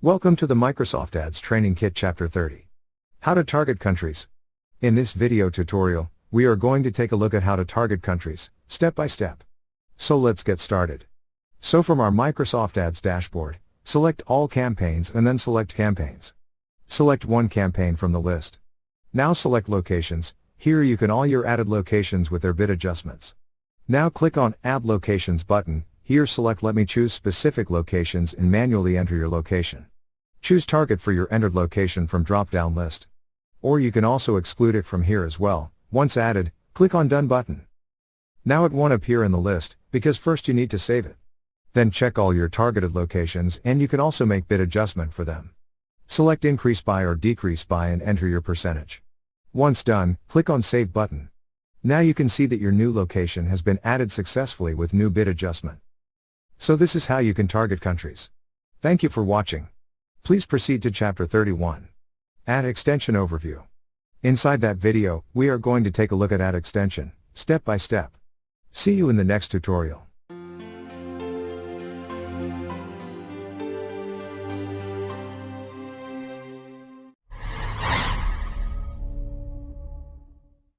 Welcome to the Microsoft Ads Training Kit Chapter 30. How to target countries. In this video tutorial, we are going to take a look at how to target countries, step by step. So let's get started. So from our Microsoft Ads dashboard, select all campaigns and then select campaigns. Select one campaign from the list. Now select locations. Here you can all your added locations with their bid adjustments. Now click on Add Locations button. Here select Let me choose specific locations and manually enter your location. Choose target for your entered location from drop-down list. Or you can also exclude it from here as well. Once added, click on Done button. Now it won't appear in the list, because first you need to save it. Then check all your targeted locations and you can also make bid adjustment for them. Select Increase by or Decrease by and enter your percentage. Once done, click on Save button. Now you can see that your new location has been added successfully with new bid adjustment. So this is how you can target countries. Thank you for watching. Please proceed to Chapter 31. Ad Extension Overview. Inside that video, we are going to take a look at ad extension, step by step. See you in the next tutorial.